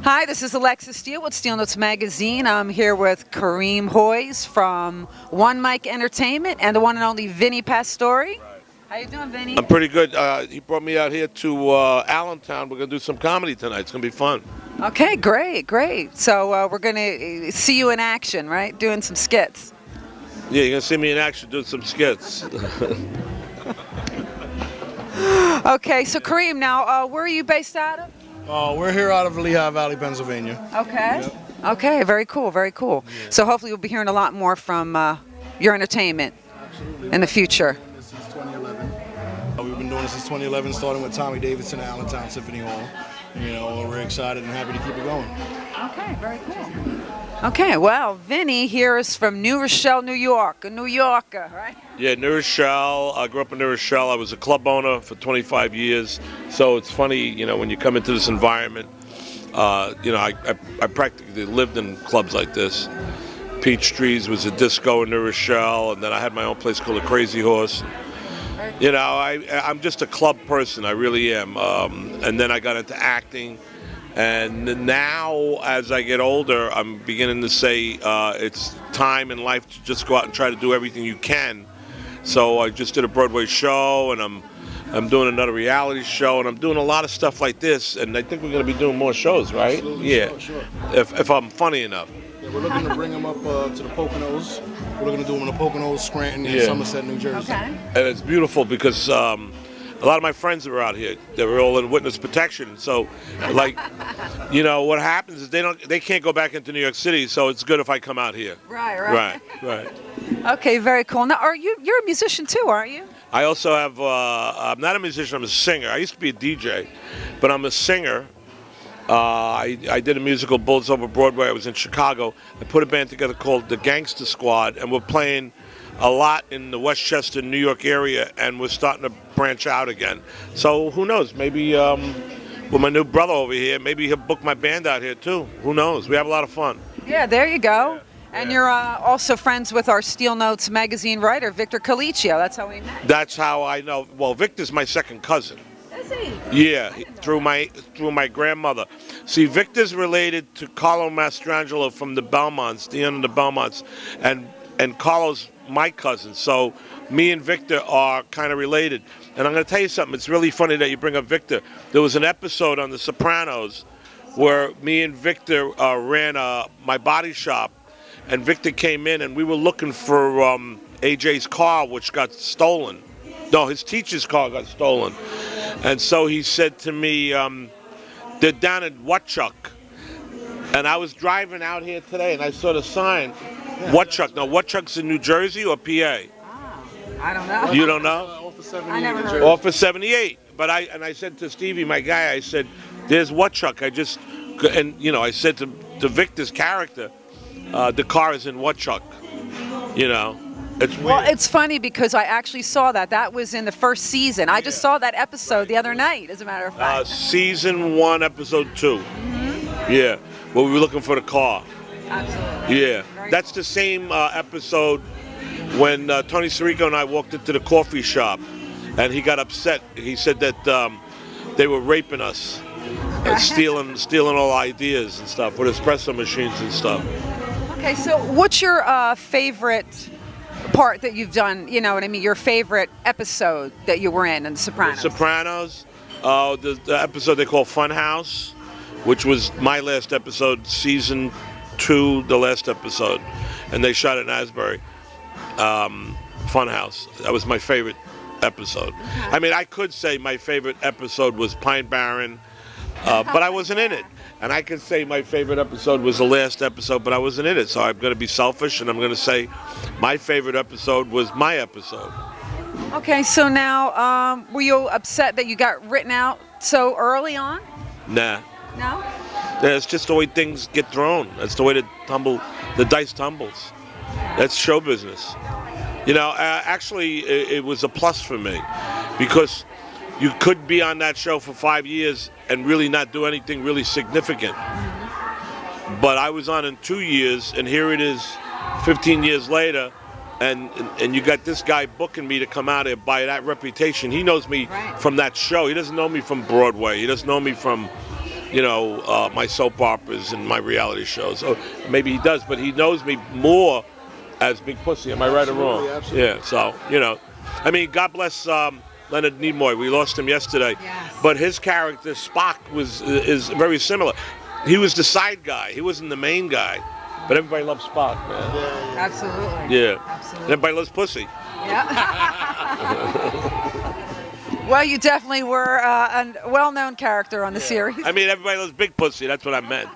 Hi, this is Alexis Steele with Steel Notes Magazine. I'm here with Kareem Hoyes from One Mic Entertainment and the one and only Vinny Pastore. How you doing, Vinny? I'm pretty good. He brought me out here to Allentown. We're going to do some comedy tonight. It's going to be fun. Okay, great. So we're going to see you in action, right? Doing some skits. Yeah, you're going to see me in action doing some skits. Okay, so Kareem, now where are you based out of? We're here out of Lehigh Valley, Pennsylvania. Okay. Yep. Okay, very cool. Yeah. So hopefully we'll be hearing a lot more from your entertainment in the future. This is 2011. We've been doing this since 2011, starting with Tommy Davidson at Allentown Symphony Hall. We're excited and happy to keep it going. Okay, very cool. Okay, well, Vinny here is from New Rochelle, New York, a New Yorker, right? Yeah, New Rochelle. I grew up in New Rochelle. I was a club owner for 25 years. So it's funny, when you come into this environment, I practically lived in clubs like this. Peachtree's was a disco in New Rochelle, and then I had my own place called the Crazy Horse. I'm just a club person. I really am. And then I got into acting. And now, as I get older, I'm beginning to say it's time in life to just go out and try to do everything you can. So I just did a Broadway show, and I'm doing another reality show, and I'm doing a lot of stuff like this. And I think we're going to be doing more shows, right? Absolutely, yeah, sure. If I'm funny enough. Yeah, we're looking to bring them up to the Poconos. We're looking to do them in the Poconos, Scranton, and Yeah. Somerset, New Jersey. Okay. And it's beautiful because a lot of my friends are out here. They were all in witness protection. So, what happens is they can't go back into New York City. So it's good if I come out here. Right. Right. Okay, very cool. Now, you're a musician too, aren't you? I also have. I'm not a musician. I'm a singer. I used to be a DJ, but I'm a singer. I did a musical, Bulls Over Broadway. I was in Chicago. I put a band together called the Gangster Squad, and we're playing a lot in the Westchester, New York area, and we're starting to branch out again. So who knows? Maybe with my new brother over here, maybe he'll book my band out here too. Who knows? We have a lot of fun. Yeah, there you go. Yeah. And Yeah. you're also friends with our Steel Notes magazine writer, Victor Colicchio. That's how we met. That's how I know. Well, Victor's my second cousin. Is he? Yeah, through my grandmother. See, Victor's related to Carlo Mastrangelo from the Belmonts, the end of the Belmonts, and Carlo's my cousin. So me and Victor are kind of related. And I'm going to tell you something. It's really funny that you bring up Victor. There was an episode on The Sopranos where me and Victor ran my body shop, and Victor came in, and we were looking for AJ's car, which got stolen. No, his teacher's car got stolen. And so he said to me, they're down at Wutchuk. And I was driving out here today, and I saw the sign, Wutchuk. Now, Wutchuk's in New Jersey or PA? I don't know. You don't know? Off of 78 I never in heard. Jersey. Off of 78. But I said to Stevie, my guy, I said, there's Wutchuk. I said to Victor's character, the car is in Wutchuk. It's weird. Well, it's funny because I actually saw that. That was in the first season. I just saw that episode the other night, as a matter of fact. Season 1, episode 2. Yeah, well, we were looking for the car. Absolutely. Yeah, Very that's cool. the same episode when Tony Sirico and I walked into the coffee shop, and he got upset. He said that they were raping us, stealing all ideas and stuff with espresso machines and stuff. Okay, so what's your favorite part that you've done? You know what I mean? Your favorite episode that you were in The Sopranos? Sopranos, the episode they call Funhouse, which was my last episode, season 2, the last episode, and they shot it in Asbury. Funhouse. That was my favorite episode. Okay. I mean, I could say my favorite episode was Pine Barren, but I wasn't in it. And I could say my favorite episode was the last episode, but I wasn't in it. So I'm going to be selfish, and I'm going to say my favorite episode was my episode. Okay, so now, were you upset that you got written out so early on? Nah. No? It's just the way things get thrown. That's the way the dice tumbles. That's show business. Actually, it was a plus for me because you could be on that show for 5 years and really not do anything really significant. But I was on in 2 years, and here it is 15 years later, and you got this guy booking me to come out here by that reputation. He knows me Right. from that show. He doesn't know me from Broadway. He doesn't know me from my soap operas and my reality shows. So maybe he does, but he knows me more as Big Pussy. Am I right or wrong? Absolutely. Yeah. So I mean, God bless Leonard Nimoy. We lost him yesterday, Yes. but his character Spock is very similar. He was the side guy. He wasn't the main guy, but everybody loves Spock, man. Absolutely. Yeah. Absolutely. Everybody loves pussy. Yeah. Well, you definitely were a well-known character on the series. I mean, everybody loves Big Pussy. That's what I meant.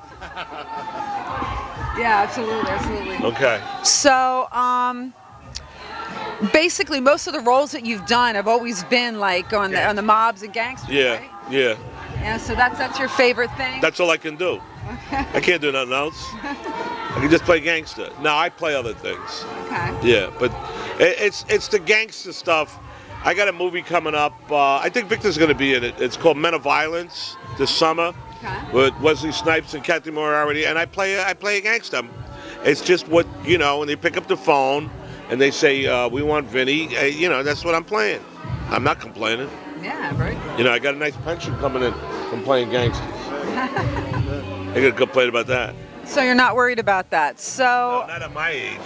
Yeah, absolutely, absolutely. Okay. So, basically, most of the roles that you've done have always been like on the mobs and gangsters, Yeah. right? Yeah. Yeah. So that's your favorite thing. That's all I can do. I can't do nothing else. I can just play gangster. Now I play other things. Okay. Yeah, but it's the gangster stuff. I got a movie coming up. I think Victor's going to be in it. It's called Men of Violence this summer Okay. with Wesley Snipes and Kathy Moriarty, and I play a gangster. It's just what when they pick up the phone and they say we want Vinny. That's what I'm playing. I'm not complaining. Yeah, very cool. I got a nice pension coming in from playing gangsters. I got to complain about that. So you're not worried about that. So No, not at my age.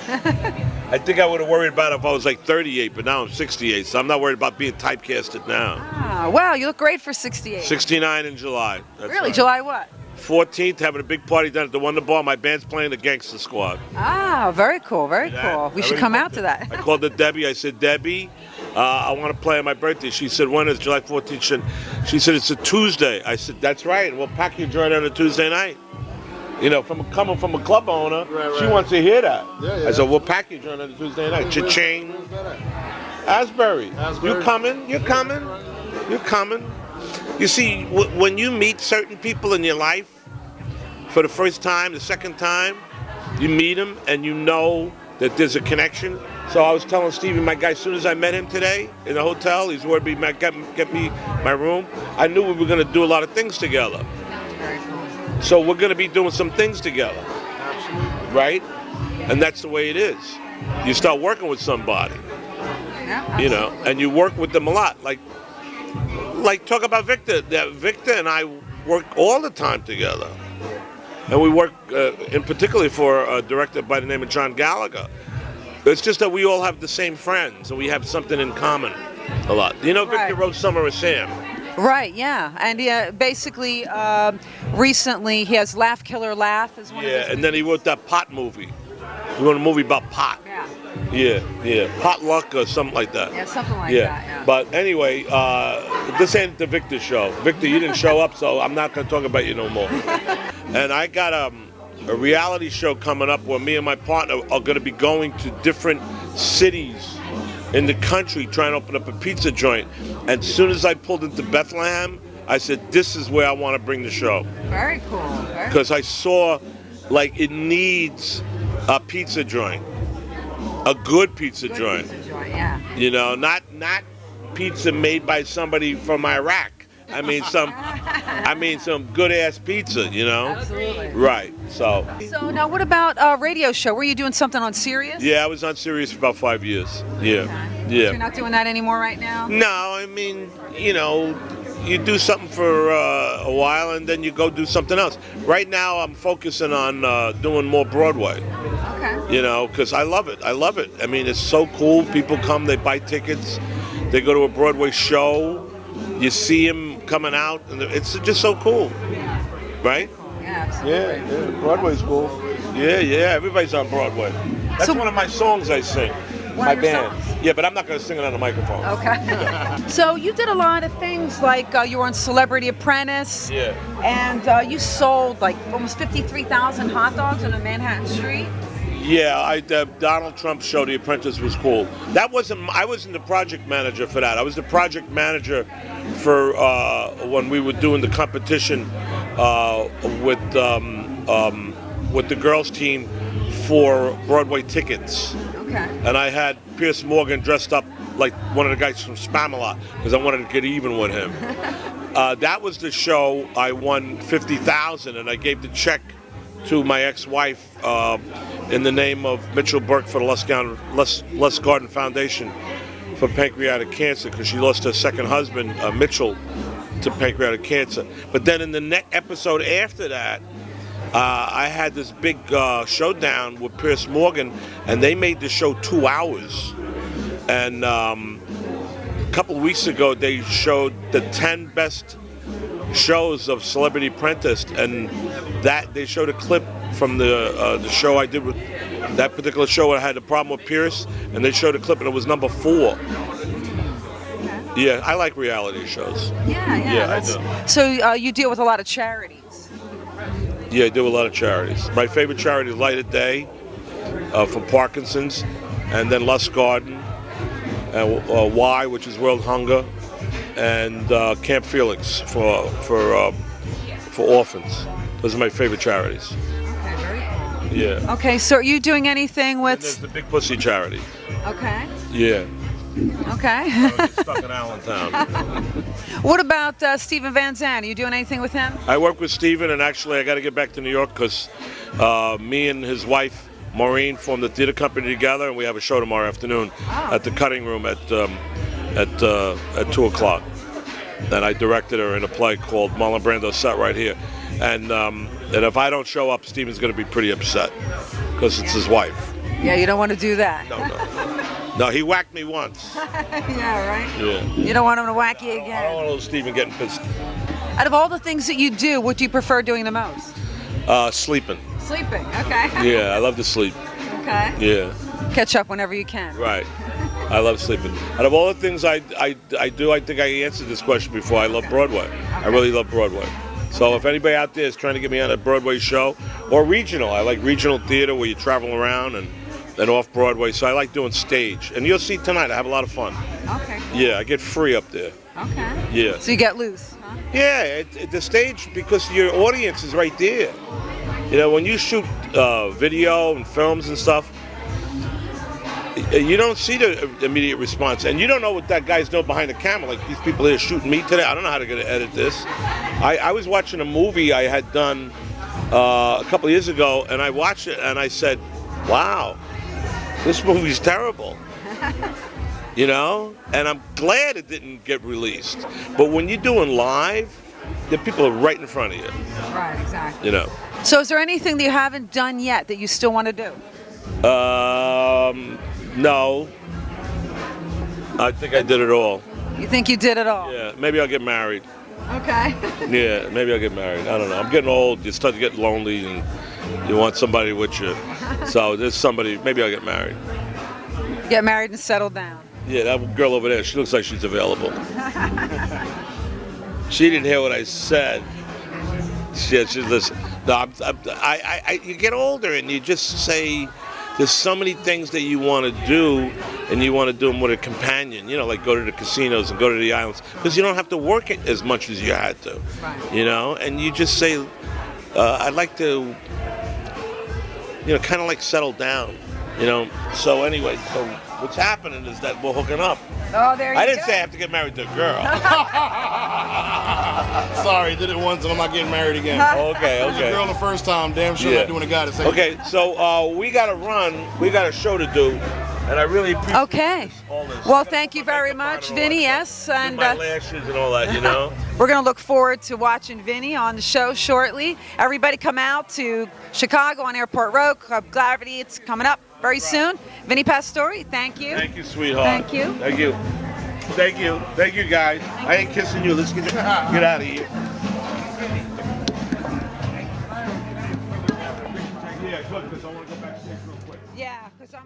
I think I would have worried about it if I was like 38, but now I'm 68, so I'm not worried about being typecasted now. wow, you look great for 68. 69 in July. That's Really, right. July what? 14th, having a big party down at the Wonder Bar. My band's playing the Gangster Squad. Ah, very cool, very Yeah, cool. We I should already come booked out to it. that. I called her Debbie. I said, Debbie, I want to play on my birthday. She said, when is July 14th? She said, it's a Tuesday. I said, that's right. We'll pack your joint on a Tuesday night. Coming from a club owner, she wants to hear that. Yeah. I said, we'll pack your joint on a Tuesday night. Cha-ching. Asbury. You coming? You're coming? You're coming? You see, when you meet certain people in your life for the first time, the second time, you meet them and you know that there's a connection. So I was telling Stevie, my guy, as soon as I met him today in the hotel, he's worried me get me my room. I knew we were going to do a lot of things together. Very cool. So we're going to be doing some things together, Absolutely. right? And that's the way it is. You start working with somebody, Yeah, absolutely. and you work with them a lot. Like talk about Victor. Victor and I work all the time together. And we work in particularly for a director by the name of John Gallagher. It's just that we all have the same friends and we have something in common a lot. Victor Right. wrote Summer of Sam. Right, yeah. And basically, recently, he has Laugh Killer Laugh as one of his And then he wrote that pot movie. He wrote a movie about pot. Yeah, Potluck or something like that. yeah, something like that, yeah. But anyway, this ain't the Victor show. Victor, you didn't show up, so I'm not going to talk about you no more. And I got a reality show coming up where me and my partner are going to be going to different cities in the country trying to open up a pizza joint. And as soon as I pulled into Bethlehem, I said, this is where I want to bring the show. Very cool. Very Because I saw, it needs a pizza joint. A good pizza good joint. pizza joint, yeah. Not pizza made by somebody from Iraq. I mean some good ass pizza, Absolutely. Right. So So now, what about radio show? Were you doing something on Sirius? yeah, I was on Sirius for about 5 years. Yeah. Okay. So Yeah. you're not doing that anymore right now? No, I mean, you do something for a while and then you go do something else. Right now I'm focusing on doing more Broadway. Okay. Because I love it. I mean, it's so cool. People come, they buy tickets, they go to a Broadway show, you see them coming out, and it's just so cool, right? Yeah, absolutely. Yeah, Broadway's cool. Yeah, everybody's on Broadway. That's So- one of my songs I sing, One my of your band. songs? Yeah, but I'm not going to sing it on the microphone. Okay. So you did a lot of things, like you were on Celebrity Apprentice. Yeah. And you sold like almost 53,000 hot dogs on a Manhattan street. Yeah, the Donald Trump show, The Apprentice, was cool. I wasn't the project manager for that. I was the project manager for when we were doing the competition with the girls team for Broadway tickets. Okay. And I had Pierce Morgan dressed up like one of the guys from Spamalot because I wanted to get even with him. That was the show I won $50,000, and I gave the check to my ex-wife in the name of Mitchell Burke for the Les Garden Foundation for pancreatic cancer because she lost her second husband, Mitchell, to pancreatic cancer. But then in the next episode after that, I had this big showdown with Pierce Morgan, and they made the show 2 hours. And a couple of weeks ago, they showed the 10 best shows of Celebrity Apprentice, and that they showed a clip from the show I did with that particular show. I had a problem with Pierce, and they showed a clip, and it was number 4. Yeah, I like reality shows. Yeah, I do. So you deal with a lot of charities. Yeah, I do a lot of charities. My favorite charity is Light of Day for Parkinson's, and then Lust Garden, and Y, which is World Hunger, and Camp Felix for orphans. Those are my favorite charities. Okay, very cool. Yeah. Okay, so are you doing anything And with? there's the Big Pussy charity. Okay. Yeah. Okay. I get stuck in Allentown. What about Steven Van Zandt? Are you doing anything with him? I work with Steven, and actually I got to get back to New York because me and his wife Maureen formed the theater company together, and we have a show tomorrow afternoon at the Cutting Room at 2 o'clock. And I directed her in a play called Marlon Brando's Set right here. And if I don't show up, Steven's going to be pretty upset because it's his wife. Yeah, you don't want to do that. No, he whacked me once. Yeah, right? Yeah. You don't want him to whack you I don't again. want Steven getting pissed. Out of all the things that you do, what do you prefer doing the most? Sleeping. Sleeping, okay. Yeah, I love to sleep. Okay. Yeah. Catch up whenever you can. Right. I love sleeping. Out of all the things I do, I think I answered this question before. I love Broadway. I really love Broadway. So if anybody out there is trying to get me on a Broadway show, or regional, I like regional theater where you travel around and off Broadway. So I like doing stage. And you'll see tonight, I have a lot of fun. Okay. Yeah, I get free up there. Okay. Yeah. So you get loose, huh? Yeah, the stage, because your audience is right there. You know, when you shoot video and films and stuff, you don't see the immediate response, and you don't know what that guy's doing behind the camera. Like these people here shooting me today, I don't know how to edit this. I was watching a movie I had done a couple of years ago, and I watched it and I said, wow, this movie's terrible. You know? And I'm glad it didn't get released. But when you're doing live, the people are right in front of you. Right, exactly. You know? So is there anything that you haven't done yet that you still want to do? No. I think I did it all. You think you did it all? Yeah, maybe I'll get married. Okay. Yeah, maybe I'll get married. I don't know. I'm getting old. You start to get lonely, and you want somebody with you. So there's somebody. Maybe I'll get married. Get married and settle down. Yeah, that girl over there. She looks like she's available. She didn't hear what I said. She's listen. No, you get older, and you just say. There's so many things that you want to do, and you want to do them with a companion. You know, like go to the casinos and go to the islands, because you don't have to work it as much as you had to. Right. You know, and you just say, I'd like to, you know, kind of like settle down. You know. So anyway, so what's happening is that we're hooking up. Oh, there you go. I didn't say I have to get married to a girl. Sorry, did it once and I'm not getting married again. Okay. I was a girl the first time, damn sure Yeah. not doing a guy the second. Okay, so we got to run. We got a show to do, and I really appreciate Okay. all this. Well, thank you very much, Vinny. Yes, and my lashes and all that, you know. we're going to look forward to watching Vinny on the show shortly. Everybody come out to Chicago on Airport Road. Club Gravity, it's coming up very soon. Vinny Pastore, thank you. Thank you, sweetheart. Thank you. Thank you. Thank you. Thank you, guys. I ain't kissing you. Let's get out of here. Yeah, good, because I want to go backstage real quick. Yeah, because I'm...